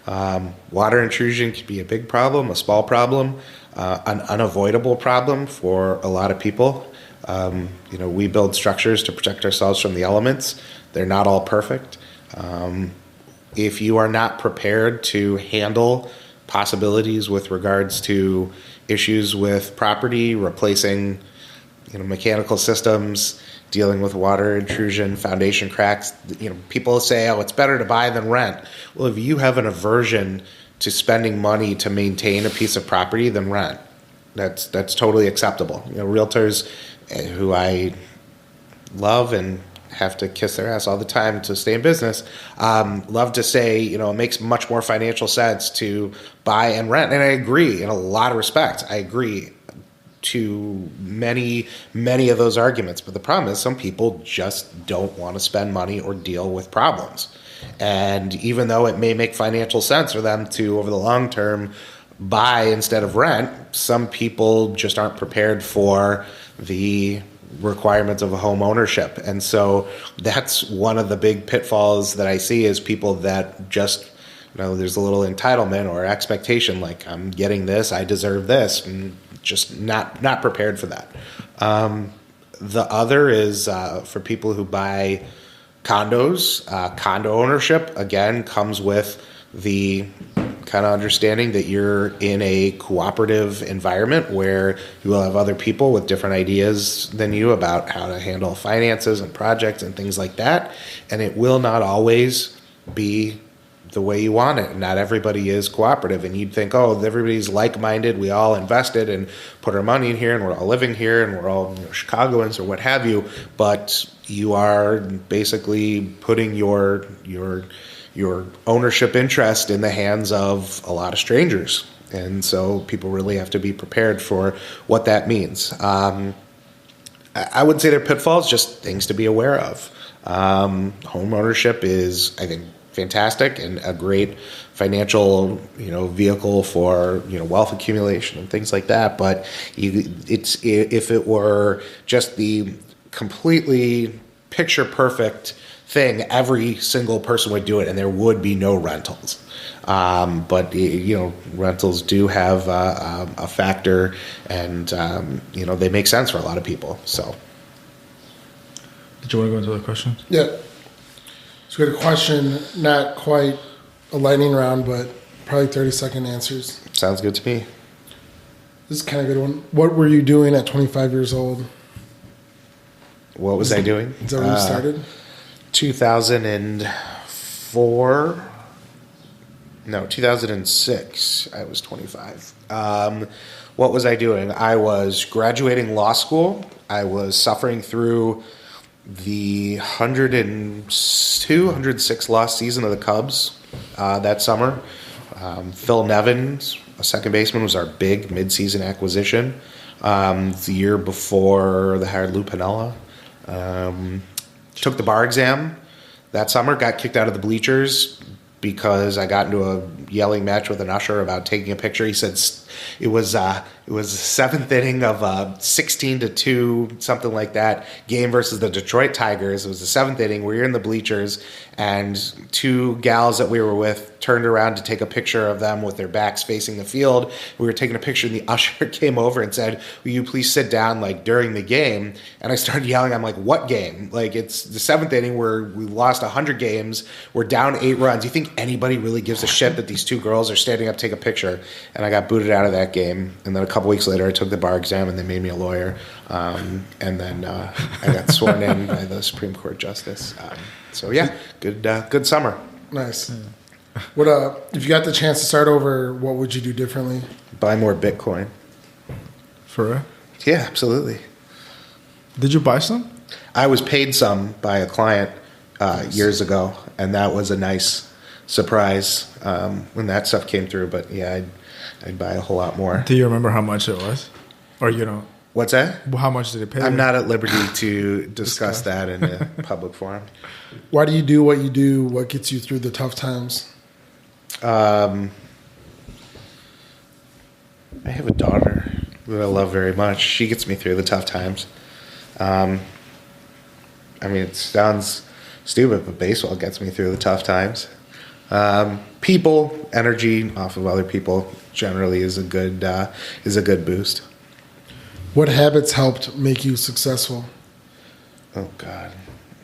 Water intrusion can be a big problem, a small problem, an unavoidable problem for a lot of people. We build structures to protect ourselves from the elements. They're not all perfect. If you are not prepared to handle possibilities with regards to issues with property, replacing mechanical systems, dealing with water intrusion, foundation cracks, people say, oh, it's better to buy than rent. Well, if you have an aversion to spending money to maintain a piece of property, then rent. That's totally acceptable. Realtors who I love and have to kiss their ass all the time to stay in business, love to say, it makes much more financial sense to buy and rent. And I agree in a lot of respects. I agree to many of those arguments. But the problem is some people just don't want to spend money or deal with problems. And even though it may make financial sense for them to, over the long term, buy instead of rent, some people just aren't prepared for the requirements of a home ownership. And so that's one of the big pitfalls that I see is people that just, there's a little entitlement or expectation, like I'm getting this, I deserve this, and just not prepared for that. The other is for people who buy condos. Condo ownership, again, comes with the kind of understanding that you're in a cooperative environment where you will have other people with different ideas than you about how to handle finances and projects and things like that. And it will not always be the way you want it. Not everybody is cooperative, and you'd think, oh, everybody's like-minded, we all invested and put our money in here and we're all living here and we're all Chicagoans or what have you, but you are basically putting your ownership interest in the hands of a lot of strangers. And so people really have to be prepared for what that means. I wouldn't say they're pitfalls, just things to be aware of. Home ownership is, I think, fantastic and a great financial, vehicle for, wealth accumulation and things like that. But if it were just the completely picture perfect thing, every single person would do it and there would be no rentals. But rentals do have a factor, and they make sense for a lot of people. So, did you want to go into the questions? Yeah. So we had a question, not quite a lightning round, but probably 30-second answers. Sounds good to me. This is kind of a good one. What were you doing at 25 years old? What was I doing? Is that when you started? 2004. No, 2006. I was 25. What was I doing? I was graduating law school. I was suffering through the 106 loss season of the Cubs that summer. Phil Nevins, a second baseman, was our big midseason acquisition. The year before they hired Lou Piniella. Took the bar exam that summer, got kicked out of the bleachers because I got into a yelling match with an usher about taking a picture. He said it was the seventh inning of a 16-2 something like that game versus the Detroit Tigers. It was the seventh inning. We were in the bleachers, and two gals that we were with turned around to take a picture of them with their backs facing the field. We were taking a picture, and the usher came over and said, "Will you please sit down like during the game?" And I started yelling. I'm like, "What game? Like, it's the seventh inning where we lost 100 games. We're down 8 runs. You think anybody really gives a shit that these two girls are standing up to take a picture?" And I got booted out of that game. And then a couple weeks later, I took the bar exam, and they made me a lawyer. And then I got sworn in by the Supreme Court justice. So yeah, good summer. Nice. What if you got the chance to start over, what would you do differently? Buy more Bitcoin. For real? Yeah, absolutely. Did you buy some? I was paid some by a client years ago, and that was a nice surprise when that stuff came through. But yeah, I'd buy a whole lot more. Do you remember how much it was? Or you don't? What's that? How much did it pay? I'm not at liberty to discuss that in a public forum. Why do you do what you do? What gets you through the tough times? I have a daughter that I love very much. She gets me through the tough times. I mean, it sounds stupid, but baseball gets me through the tough times. People, energy off of other people generally is a good boost. What habits helped make you successful? Oh God,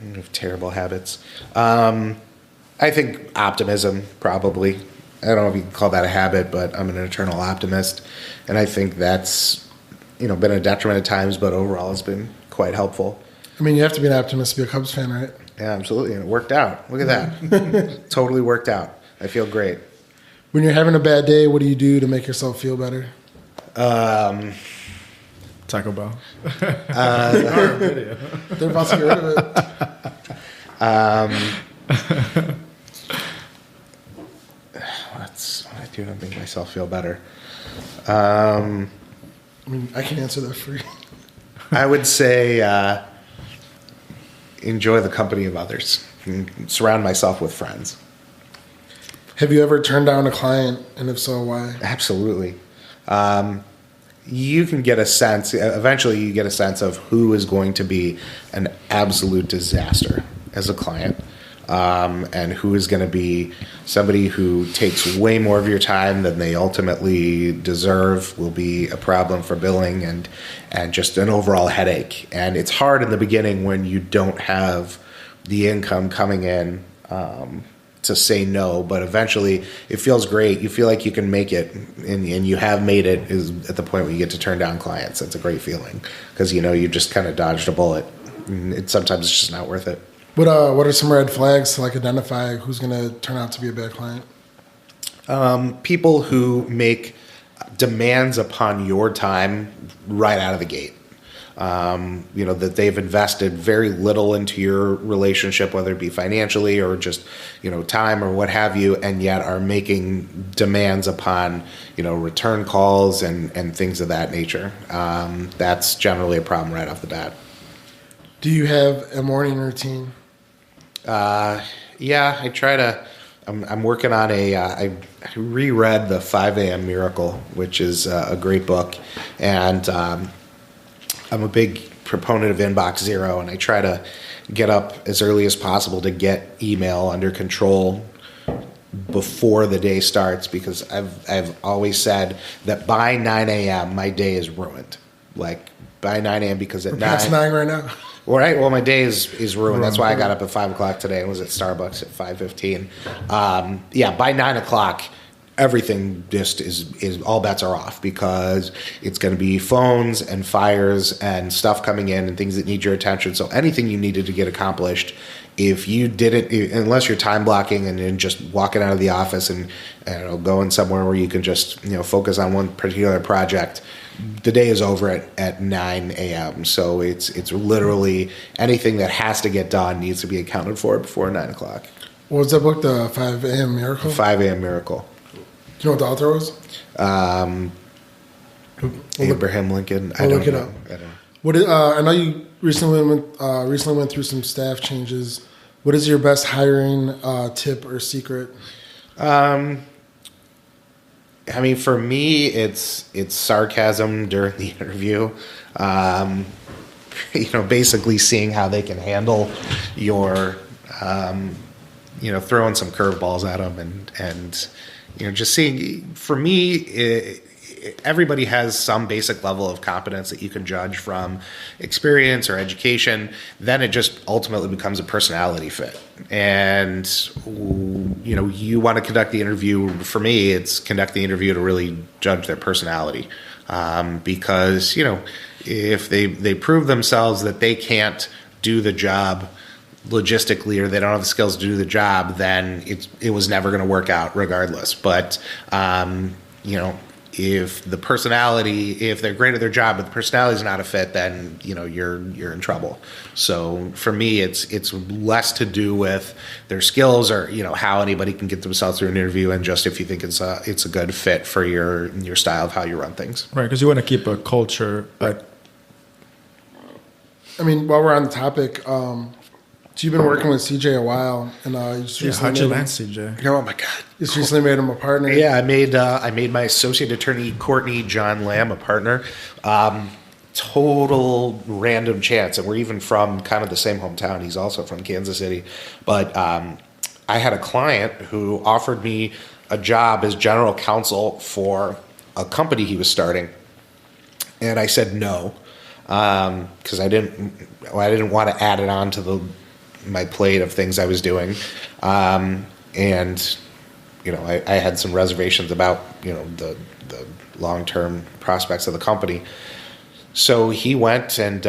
I have terrible habits. I think optimism, probably. I don't know if you can call that a habit, but I'm an eternal optimist, and I think that's been a detriment at times, but overall it's been quite helpful. I mean, you have to be an optimist to be a Cubs fan, right? Yeah, absolutely, and it worked out. Look at that, totally worked out. I feel great. When you're having a bad day, what do you do to make yourself feel better? Taco Bell. They're about to get rid of it. What I do to make myself feel better. I mean, I can answer that for you. I would say enjoy the company of others. Surround myself with friends. Have you ever turned down a client, and if so, why? Absolutely. You can get a sense, eventually you get a sense of who is going to be an absolute disaster as a client, and who is going to be somebody who takes way more of your time than they ultimately deserve, will be a problem for billing and just an overall headache. And it's hard in the beginning when you don't have the income coming in to say no, but eventually it feels great. You feel like you can make it, and you have made it, is at the point where you get to turn down clients. That's a great feeling because you just kind of dodged a bullet. And sometimes it's just not worth it. What are some red flags to identify who's going to turn out to be a bad client? People who make demands upon your time right out of the gate. That they've invested very little into your relationship, whether it be financially or just, time or what have you, and yet are making demands upon, return calls and things of that nature. That's generally a problem right off the bat. Do you have a morning routine? Yeah, I try to. I'm working on I reread The 5 a.m. Miracle, which is a great book, and I'm a big proponent of Inbox Zero, and I try to get up as early as possible to get email under control before the day starts, because I've always said that by 9 a.m. my day is ruined. Like by 9 a.m. because at 9. Past 9 right now. All right. Well, my day is ruined. That's why I got up at 5 o'clock today and was at Starbucks at 5:15. By 9 o'clock, everything just is all bets are off, because it's going to be phones and fires and stuff coming in and things that need your attention. So anything you needed to get accomplished, if you didn't, unless you're time blocking and then just walking out of the office and going somewhere where you can just focus on one particular project, the day is over at 9 a.m. So it's literally anything that has to get done needs to be accounted for before 9 o'clock. What was that book, The 5 a.m. Miracle? 5 a.m. Miracle. Do you know what the author was? Abraham Lincoln. I don't know. I know you recently went through some staff changes. What is your best hiring tip or secret? I mean, for me, it's sarcasm during the interview. Basically seeing how they can handle your, throwing some curveballs at them and just seeing. For me, everybody has some basic level of competence that you can judge from experience or education. Then it just ultimately becomes a personality fit. And, you want to conduct the interview. For me, it's conduct the interview to really judge their personality. Because, if they prove themselves that they can't do the job logistically, or they don't have the skills to do the job, then it was never going to work out regardless. But, if they're great at their job, but the personality is not a fit, then you're in trouble. So for me, it's less to do with their skills or how anybody can get themselves through an interview, and just if you think it's a good fit for your style of how you run things. Right, because you want to keep a culture. I mean, while we're on the topic, so you've been working with CJ a while, and you just recently how'd you land CJ? Oh my God! Just recently made him a partner. Yeah, I made my associate attorney Courtney John Lamb a partner. Total random chance, and we're even from kind of the same hometown. He's also from Kansas City, but I had a client who offered me a job as general counsel for a company he was starting, and I said no because I didn't want to add it on to my plate of things I was doing, and I had some reservations about the long-term prospects of the company. So he went and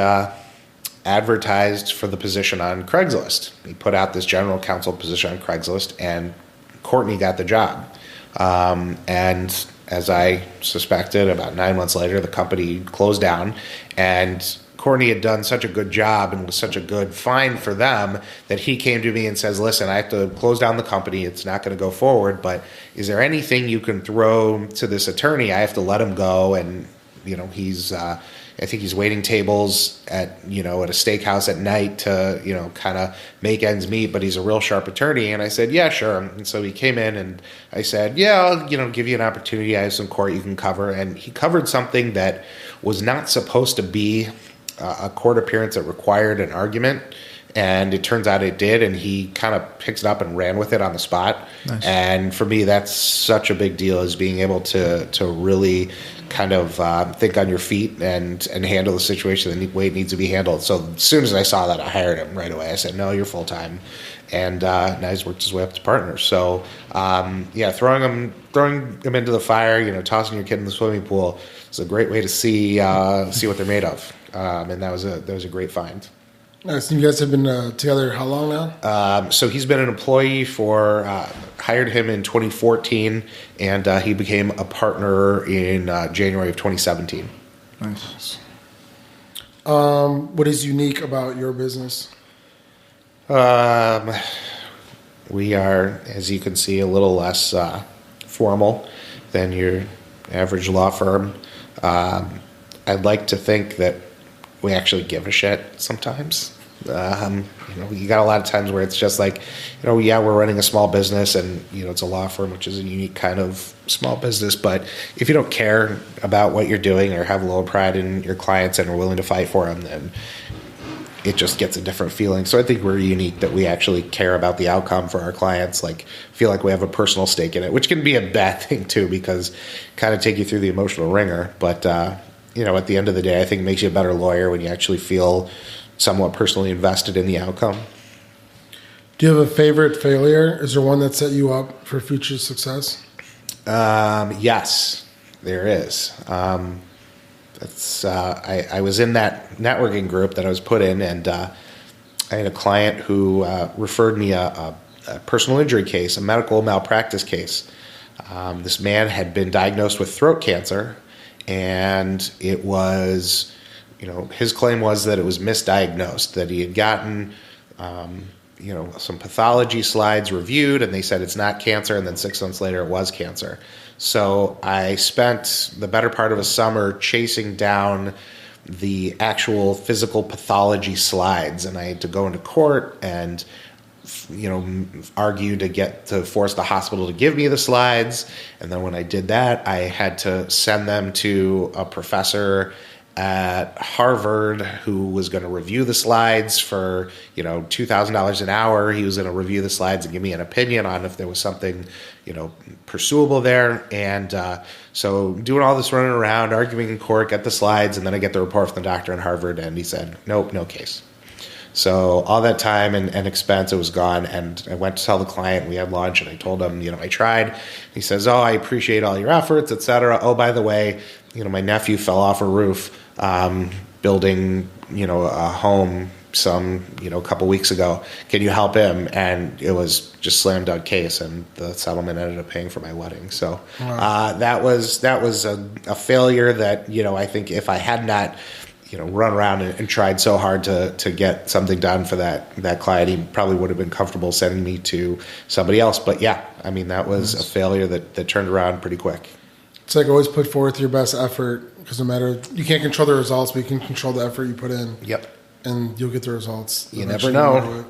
advertised for the position on Craigslist. He put out this general counsel position on Craigslist, and Courtney got the job. And as I suspected, about 9 months later, the company closed down, and Courtney had done such a good job and was such a good find for them that he came to me and says, listen, I have to close down the company. It's not going to go forward, but is there anything you can throw to this attorney? I have to let him go. And, he's, I think he's waiting tables at a steakhouse at night to, kind of make ends meet, but he's a real sharp attorney. And I said, yeah, sure. And so he came in and I said, yeah, I'll, give you an opportunity. I have some court you can cover. And he covered something that was not supposed to be a court appearance that required an argument, and it turns out it did, and he kind of picked it up and ran with it on the spot. Nice. And for me, that's such a big deal, is being able to really kind of think on your feet and handle the situation the way it needs to be handled. So as soon as I saw that, I hired him right away. I said, no, you're full-time. And now he's worked his way up to partner. So, throwing him into the fire, tossing your kid in the swimming pool is a great way to see what they're made of. And that was a great find. Nice. You guys have been together how long now? So he's been an employee hired him in 2014, and he became a partner in January of 2017. Nice. What is unique about your business? We are, as you can see, a little less formal than your average law firm. I'd like to think that we actually give a shit sometimes. You got a lot of times where it's just like, we're running a small business, and it's a law firm, which is a unique kind of small business. But if you don't care about what you're doing or have a little pride in your clients and are willing to fight for them, then it just gets a different feeling. So I think we're unique that we actually care about the outcome for our clients, like feel like we have a personal stake in it, which can be a bad thing too, because kind of take you through the emotional ringer. But, at the end of the day, I think it makes you a better lawyer when you actually feel somewhat personally invested in the outcome. Do you have a favorite failure? Is there one that set you up for future success? Yes, there is. I was in that networking group that I was put in, and I had a client who referred me a personal injury case, a medical malpractice case. This man had been diagnosed with throat cancer, and it was, his claim was that it was misdiagnosed, that he had gotten, some pathology slides reviewed, and they said it's not cancer, and then 6 months later it was cancer. So I spent the better part of a summer chasing down the actual physical pathology slides, and I had to go into court and argue to force the hospital to give me the slides. And then when I did that, I had to send them to a professor at Harvard who was going to review the slides for, $2,000 an hour. He was going to review the slides and give me an opinion on if there was something, pursuable there. And so doing all this running around, arguing in court, get the slides, and then I get the report from the doctor in Harvard, and he said, nope, no case. So all that time and expense, it was gone. And I went to tell the client, we had lunch, and I told him, I tried. He says, oh, I appreciate all your efforts, et cetera. Oh, by the way, my nephew fell off a roof building, a home a couple weeks ago. Can you help him? And it was just slam dunk case, and the settlement ended up paying for my wedding. So that was a failure that, I think if I had not run around and tried so hard to get something done for that client, he probably would have been comfortable sending me to somebody else. But yeah, that was a failure that turned around pretty quick. It's like always put forth your best effort, because no matter, you can't control the results, but you can control the effort you put in. Yep. And you'll get the results. You never know.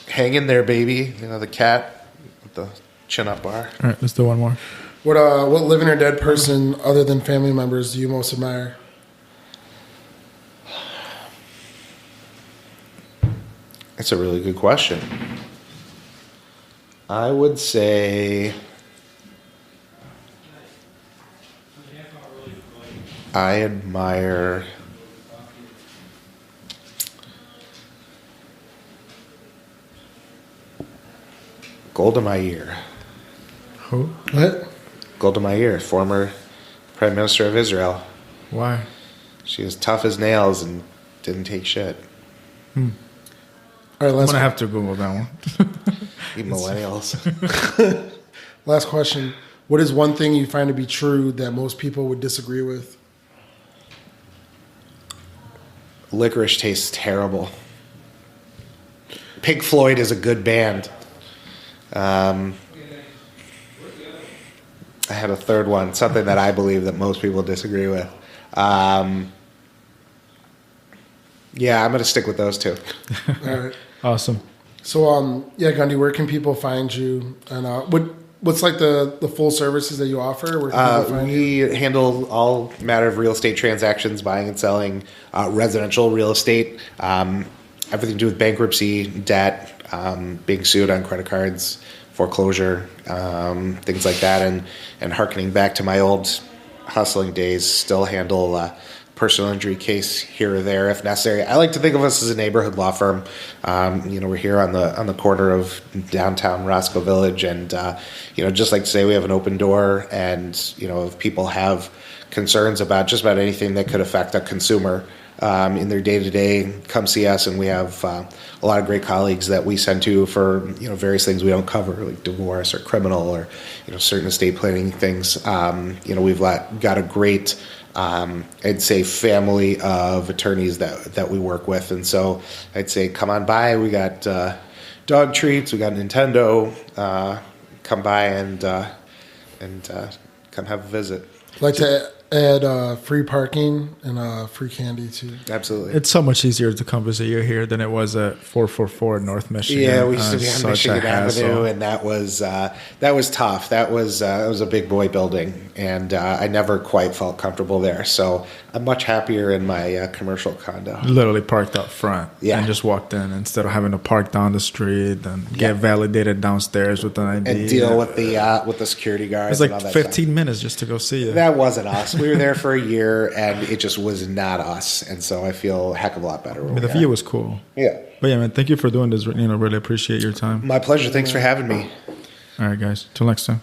Hang in there, baby. The cat with the chin up bar. All right, let's do one more. What living or dead person other than family members do you most admire? That's a really good question. I would say I admire Golda Meir. Who? What? Golda Meir, former Prime Minister of Israel. Why? She was tough as nails and didn't take shit. All right, I'm going to have to Google that one. You millennials. Last question. What is one thing you find to be true that most people would disagree with? Licorice tastes terrible. Pink Floyd is a good band. I had a third one, something that I believe that most people disagree with. Yeah, I'm going to stick with those two. All right. Awesome. So, Gundy, where can people find you? And what's like the full services that you offer? Where can people find you? We handle all matter of real estate transactions, buying and selling, residential real estate, everything to do with bankruptcy, debt, being sued on credit cards, foreclosure, things like that. And hearkening back to my old hustling days, still handle personal injury case here or there if necessary. I like to think of us as a neighborhood law firm. We're here on the corner of downtown Roscoe Village, and just like to say, we have an open door. And if people have concerns about just about anything that could affect a consumer in their day-to-day, come see us. And we have a lot of great colleagues that we send to for various things we don't cover, like divorce or criminal or certain estate planning things. We've got a great I'd say family of attorneys that we work with. And so I'd say come on by. We got dog treats, we got Nintendo. Come by and come have a visit. I'd like to add free parking and free candy too. Absolutely. It's so much easier to come visit you here than it was at 444 North Michigan. Yeah, we used to be on Michigan Avenue, and that was tough. That was a big boy building, and I never quite felt comfortable there. So I'm much happier in my commercial condo. Literally parked up front, and just walked in instead of having to park down the street and get validated downstairs with an ID and deal with the security guards. It was like 15 minutes just to go see you. That wasn't us. We were there for a year, and it just was not us. And so I feel a heck of a lot better. The view was cool. Yeah. But yeah, man, thank you for doing this. Really appreciate your time. My pleasure. Thanks for having me. All right, guys. Till next time.